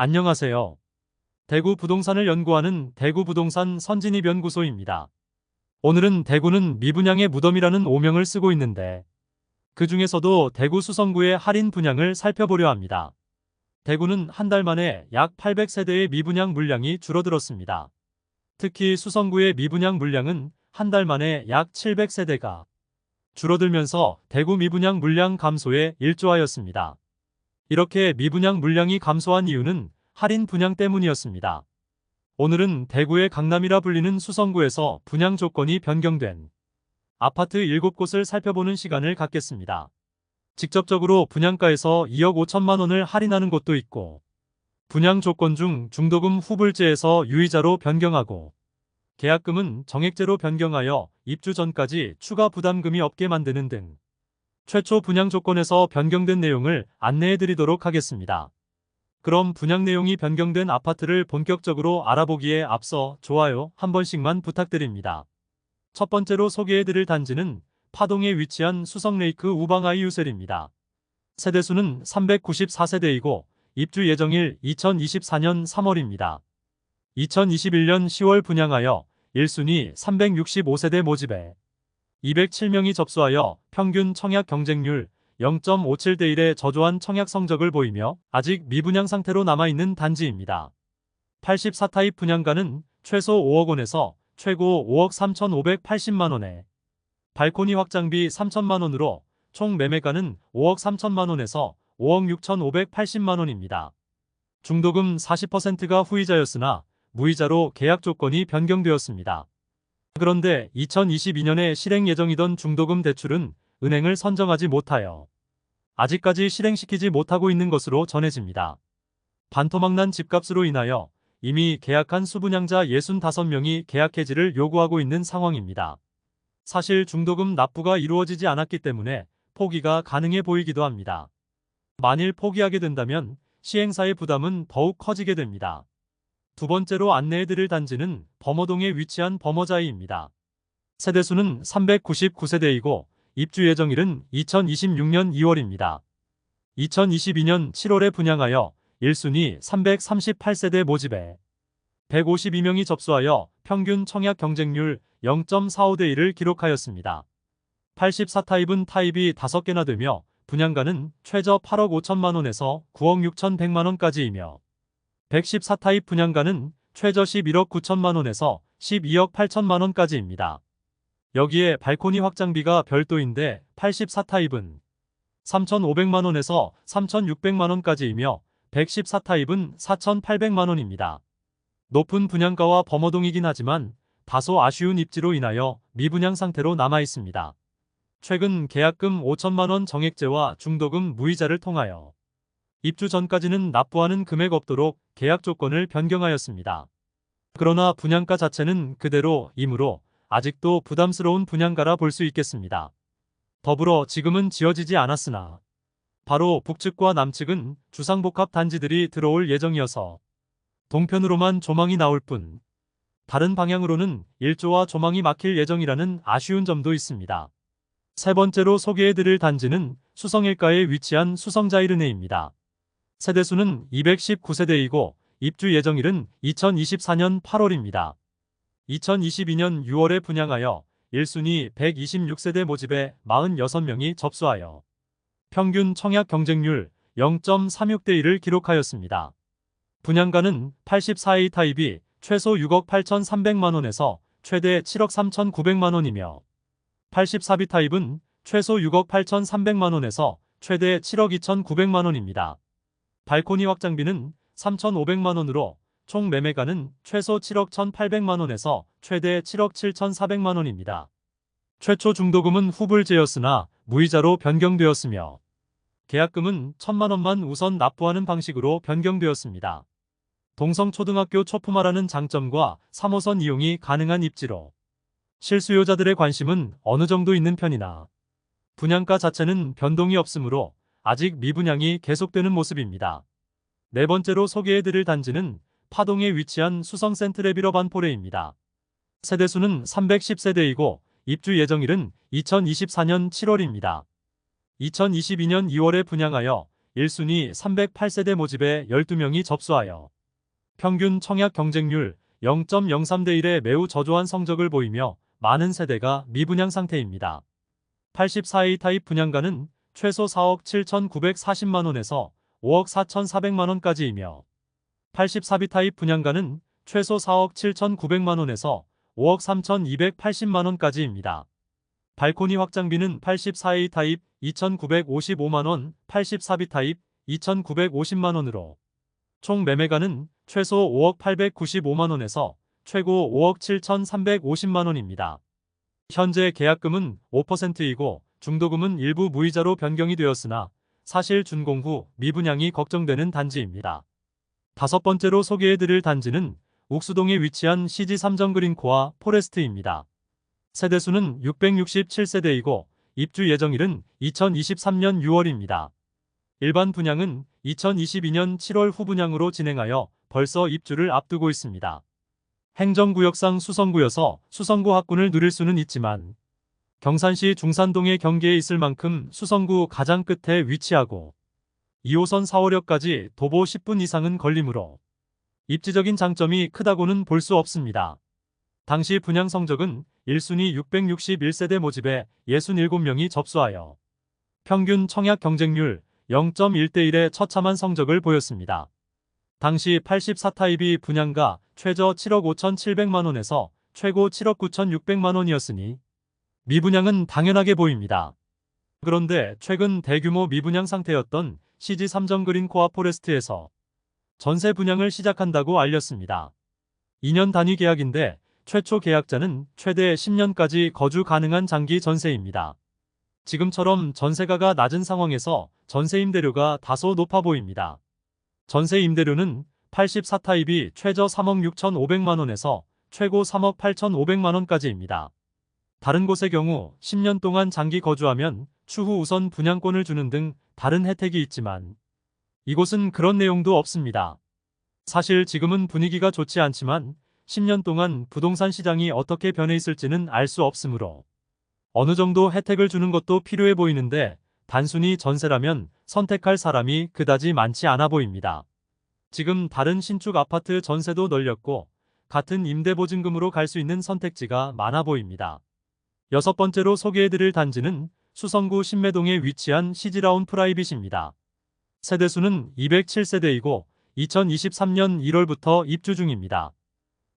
안녕하세요. 대구 부동산을 연구하는 대구부동산 선진입연구소입니다. 오늘은 대구는 미분양의 무덤이라는 오명을 쓰고 있는데 그 중에서도 대구 수성구의 할인 분양을 살펴보려 합니다. 대구는 한 달 만에 약 800세대의 미분양 물량이 줄어들었습니다. 특히 수성구의 미분양 물량은 한 달 만에 약 700세대가 줄어들면서 대구 미분양 물량 감소에 일조하였습니다. 이렇게 미분양 물량이 감소한 이유는 할인 분양 때문이었습니다. 오늘은 대구의 강남이라 불리는 수성구에서 분양 조건이 변경된 아파트 7곳을 살펴보는 시간을 갖겠습니다. 직접적으로 분양가에서 2억 5천만 원을 할인하는 곳도 있고, 분양 조건 중 중도금 후불제에서 유이자로 변경하고, 계약금은 정액제로 변경하여 입주 전까지 추가 부담금이 없게 만드는 등 최초 분양 조건에서 변경된 내용을 안내해 드리도록 하겠습니다. 그럼 분양 내용이 변경된 아파트를 본격적으로 알아보기에 앞서 좋아요 한 번씩만 부탁드립니다. 첫 번째로 소개해 드릴 단지는 파동에 위치한 수성레이크 우방아이 유셀입니다. 세대수는 394세대이고 입주 예정일 2024년 3월입니다. 2021년 10월 분양하여 1순위 365세대 모집에 207명이 접수하여 평균 청약 경쟁률 0.57대 1의 저조한 청약 성적을 보이며 아직 미분양 상태로 남아있는 단지입니다. 84타입 분양가는 최소 5억 원에서 최고 5억 3,580만 원에 발코니 확장비 3천만 원으로 총 매매가는 5억 3천만 원에서 5억 6,580만 원입니다. 중도금 40%가 후이자였으나 무이자로 계약 조건이 변경되었습니다. 그런데 2022년에 실행 예정이던 중도금 대출은 은행을 선정하지 못하여 아직까지 실행시키지 못하고 있는 것으로 전해집니다. 반토막난 집값으로 인하여 이미 계약한 수분양자 65명이 계약 해지를 요구하고 있는 상황입니다. 사실 중도금 납부가 이루어지지 않았기 때문에 포기가 가능해 보이기도 합니다. 만일 포기하게 된다면 시행사의 부담은 더욱 커지게 됩니다. 두 번째로 안내해드릴 단지는 범어동에 위치한 범어자이입니다. 세대수는 399세대이고 입주 예정일은 2026년 2월입니다. 2022년 7월에 분양하여 1순위 338세대 모집에 152명이 접수하여 평균 청약 경쟁률 0.45대 1을 기록하였습니다. 84타입은 타입이 5개나 되며 분양가는 최저 8억 5천만 원에서 9억 6,100만 원까지이며 114타입 분양가는 최저 11억 9천만 원에서 12억 8천만 원까지입니다. 여기에 발코니 확장비가 별도인데 84타입은 3,500만 원에서 3,600만 원까지이며 114타입은 4,800만 원입니다. 높은 분양가와 범어동이긴 하지만 다소 아쉬운 입지로 인하여 미분양 상태로 남아 있습니다. 최근 계약금 5천만 원 정액제와 중도금 무이자를 통하여 입주 전까지는 납부하는 금액 없도록 계약 조건을 변경하였습니다. 그러나 분양가 자체는 그대로이므로 아직도 부담스러운 분양가라 볼 수 있겠습니다. 더불어 지금은 지어지지 않았으나 바로 북측과 남측은 주상복합 단지들이 들어올 예정이어서 동편으로만 조망이 나올 뿐 다른 방향으로는 일조와 조망이 막힐 예정이라는 아쉬운 점도 있습니다. 세 번째로 소개해드릴 단지는 수성일가에 위치한 수성자이르네입니다. 세대수는 219세대이고 입주 예정일은 2024년 8월입니다. 2022년 6월에 분양하여 1순위 126세대 모집에 46명이 접수하여 평균 청약 경쟁률 0.36대 1을 기록하였습니다. 분양가는 84A 타입이 최소 6억 8,300만 원에서 최대 7억 3,900만 원이며 84B 타입은 최소 6억 8,300만 원에서 최대 7억 2,900만 원입니다. 발코니 확장비는 3,500만 원으로 총 매매가는 최소 7억 1,800만 원에서 최대 7억 7,400만 원입니다. 최초 중도금은 후불제였으나 무이자로 변경되었으며 계약금은 1,000만 원만 우선 납부하는 방식으로 변경되었습니다. 동성초등학교 초품화라는 장점과 3호선 이용이 가능한 입지로 실수요자들의 관심은 어느 정도 있는 편이나 분양가 자체는 변동이 없으므로 아직 미분양이 계속되는 모습입니다. 네 번째로 소개해드릴 단지는 파동에 위치한 수성 센트레비러 반포레입니다. 세대수는 310세대이고 입주 예정일은 2024년 7월입니다. 2022년 2월에 분양하여 1순위 308세대 모집에 12명이 접수하여 평균 청약 경쟁률 0.03대 1에 매우 저조한 성적을 보이며 많은 세대가 미분양 상태입니다. 84A 타입 분양가는 최소 4억 7,940만원에서 5억 4,400만원까지이며 84B 타입 분양가는 최소 4억 7,900만원에서 5억 3,280만원까지입니다. 발코니 확장비는 84A 타입 2,955만원, 84B 타입 2,950만원으로 총 매매가는 최소 5억 895만원에서 최고 5억 7,350만원입니다. 현재 계약금은 5%이고 중도금은 일부 무이자로 변경이 되었으나 사실 준공 후 미분양이 걱정되는 단지입니다. 다섯 번째로 소개해드릴 단지는 옥수동에 위치한 CG 삼정그린코아 포레스트입니다. 세대수는 667세대이고 입주 예정일은 2023년 6월입니다. 일반 분양은 2022년 7월 후분양으로 진행하여 벌써 입주를 앞두고 있습니다. 행정구역상 수성구여서 수성구 학군을 누릴 수는 있지만 경산시 중산동의 경계에 있을 만큼 수성구 가장 끝에 위치하고 2호선 4호역까지 도보 10분 이상은 걸리므로 입지적인 장점이 크다고는 볼 수 없습니다. 당시 분양 성적은 1순위 661세대 모집에 67명이 접수하여 평균 청약 경쟁률 0.1대 1의 처참한 성적을 보였습니다. 당시 84타입이 분양가 최저 7억 5,700만원에서 최고 7억 9,600만원이었으니 미분양은 당연하게 보입니다. 그런데 최근 대규모 미분양 상태였던 CG 삼정그린코아 포레스트에서 전세 분양을 시작한다고 알렸습니다. 2년 단위 계약인데 최초 계약자는 최대 10년까지 거주 가능한 장기 전세입니다. 지금처럼 전세가가 낮은 상황에서 전세 임대료가 다소 높아 보입니다. 전세 임대료는 84타입이 최저 3억 6,500만원에서 최고 3억 8,500만원까지입니다. 다른 곳의 경우 10년 동안 장기 거주하면 추후 우선 분양권을 주는 등 다른 혜택이 있지만 이곳은 그런 내용도 없습니다. 사실 지금은 분위기가 좋지 않지만 10년 동안 부동산 시장이 어떻게 변해 있을지는 알 수 없으므로 어느 정도 혜택을 주는 것도 필요해 보이는데 단순히 전세라면 선택할 사람이 그다지 많지 않아 보입니다. 지금 다른 신축 아파트 전세도 널렸고 같은 임대보증금으로 갈 수 있는 선택지가 많아 보입니다. 여섯 번째로 소개해드릴 단지는 수성구 신매동에 위치한 시지라운 프라이빗입니다. 세대수는 207세대이고 2023년 1월부터 입주 중입니다.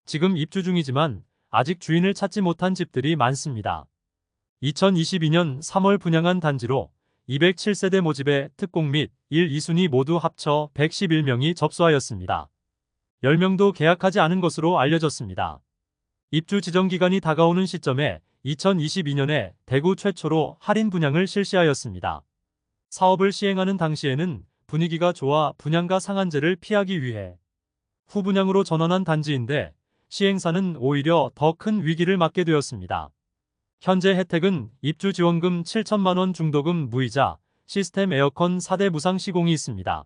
지금 입주 중이지만 아직 주인을 찾지 못한 집들이 많습니다. 2022년 3월 분양한 단지로 207세대 모집에 특공 및 1, 2순위 모두 합쳐 111명이 접수하였습니다. 10명도 계약하지 않은 것으로 알려졌습니다. 입주 지정 기간이 다가오는 시점에 2022년에 대구 최초로 할인 분양을 실시하였습니다. 사업을 시행하는 당시에는 분위기가 좋아 분양가 상한제를 피하기 위해 후분양으로 전환한 단지인데 시행사는 오히려 더 큰 위기를 맞게 되었습니다. 현재 혜택은 입주 지원금 7천만원 중도금 무이자, 시스템 에어컨 4대 무상 시공이 있습니다.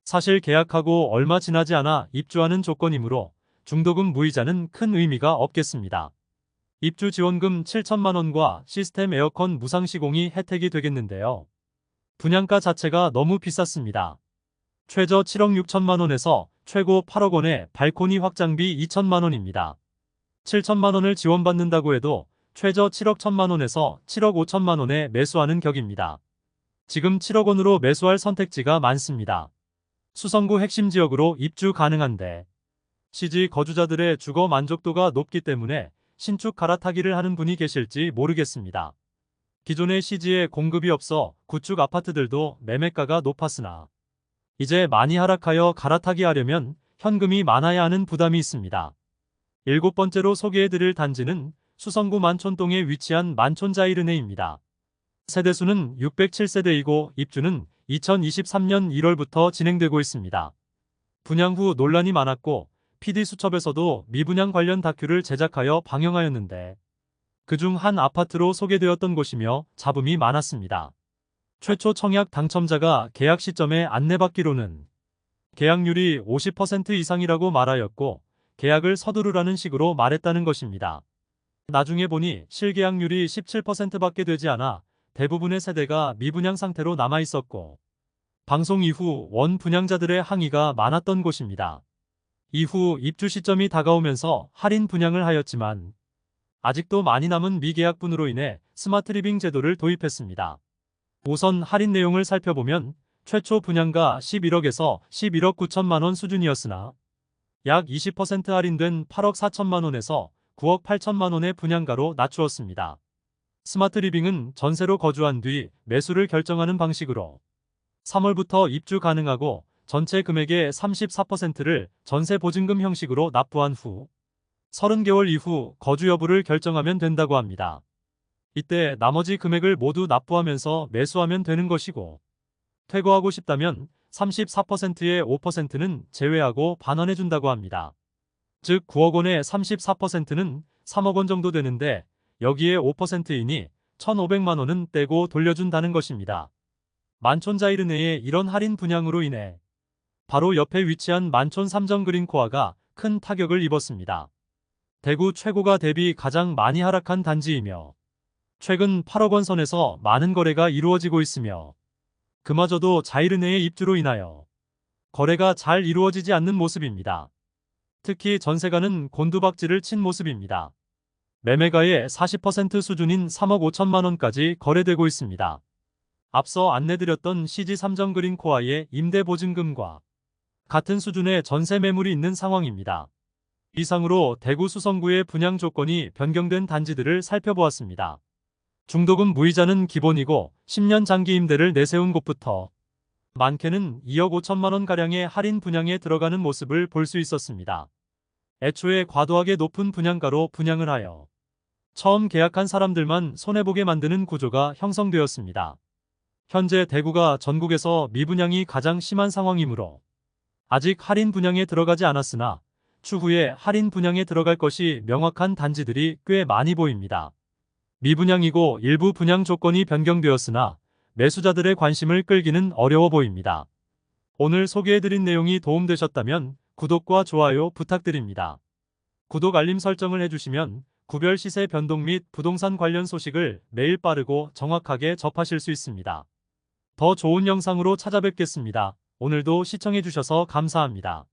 사실 계약하고 얼마 지나지 않아 입주하는 조건이므로 중도금 무이자는 큰 의미가 없겠습니다. 입주 지원금 7천만원과 시스템 에어컨 무상 시공이 혜택이 되겠는데요. 분양가 자체가 너무 비쌌습니다. 최저 7억 6천만원에서 최고 8억 원의 발코니 확장비 2천만원입니다. 7천만원을 지원받는다고 해도 최저 7억 1천만원에서 7억 5천만원에 매수하는 격입니다. 지금 7억 원으로 매수할 선택지가 많습니다. 수성구 핵심 지역으로 입주 가능한데 CG 거주자들의 주거 만족도가 높기 때문에 신축 갈아타기를 하는 분이 계실지 모르겠습니다. 기존의 CG에 공급이 없어 구축 아파트들도 매매가가 높았으나 이제 많이 하락하여 갈아타기 하려면 현금이 많아야 하는 부담이 있습니다. 일곱 번째로 소개해드릴 단지는 수성구 만촌동에 위치한 만촌자이르네입니다. 세대수는 607세대이고 입주는 2023년 1월부터 진행되고 있습니다. 분양 후 논란이 많았고 PD수첩에서도 미분양 관련 다큐를 제작하여 방영하였는데 그중 한 아파트로 소개되었던 곳이며 잡음이 많았습니다. 최초 청약 당첨자가 계약 시점에 안내받기로는 계약률이 50% 이상이라고 말하였고 계약을 서두르라는 식으로 말했다는 것입니다. 나중에 보니 실계약률이 17%밖에 되지 않아 대부분의 세대가 미분양 상태로 남아있었고 방송 이후 원 분양자들의 항의가 많았던 곳입니다. 이후 입주 시점이 다가오면서 할인 분양을 하였지만 아직도 많이 남은 미계약분으로 인해 스마트 리빙 제도를 도입했습니다. 우선 할인 내용을 살펴보면 최초 분양가 11억에서 11억 9천만 원 수준이었으나 약 20% 할인된 8억 4천만 원에서 9억 8천만 원의 분양가로 낮추었습니다. 스마트 리빙은 전세로 거주한 뒤 매수를 결정하는 방식으로 3월부터 입주 가능하고 전체 금액의 34%를 전세 보증금 형식으로 납부한 후 30개월 이후 거주 여부를 결정하면 된다고 합니다. 이때 나머지 금액을 모두 납부하면서 매수하면 되는 것이고 퇴거하고 싶다면 34%의 5%는 제외하고 반환해준다고 합니다. 즉 9억 원의 34%는 3억 원 정도 되는데 여기에 5%이니 1,500만 원은 떼고 돌려준다는 것입니다. 만촌자이르네의 이런 할인 분양으로 인해 바로 옆에 위치한 만촌 삼정 그린코아가 큰 타격을 입었습니다. 대구 최고가 대비 가장 많이 하락한 단지이며 최근 8억 원 선에서 많은 거래가 이루어지고 있으며 그마저도 자이르네의 입주로 인하여 거래가 잘 이루어지지 않는 모습입니다. 특히 전세가는 곤두박질을 친 모습입니다. 매매가의 40% 수준인 3억 5천만 원까지 거래되고 있습니다. 앞서 안내드렸던 CG 삼정 그린코아의 임대보증금과 같은 수준의 전세 매물이 있는 상황입니다. 이상으로 대구 수성구의 분양 조건이 변경된 단지들을 살펴보았습니다. 중도금 무이자는 기본이고 10년 장기 임대를 내세운 곳부터 많게는 2억 5천만 원가량의 할인 분양에 들어가는 모습을 볼 수 있었습니다. 애초에 과도하게 높은 분양가로 분양을 하여 처음 계약한 사람들만 손해보게 만드는 구조가 형성되었습니다. 현재 대구가 전국에서 미분양이 가장 심한 상황이므로 아직 할인 분양에 들어가지 않았으나 추후에 할인 분양에 들어갈 것이 명확한 단지들이 꽤 많이 보입니다. 미분양이고 일부 분양 조건이 변경되었으나 매수자들의 관심을 끌기는 어려워 보입니다. 오늘 소개해드린 내용이 도움되셨다면 구독과 좋아요 부탁드립니다. 구독 알림 설정을 해주시면 구별 시세 변동 및 부동산 관련 소식을 매일 빠르고 정확하게 접하실 수 있습니다. 더 좋은 영상으로 찾아뵙겠습니다. 오늘도 시청해주셔서 감사합니다.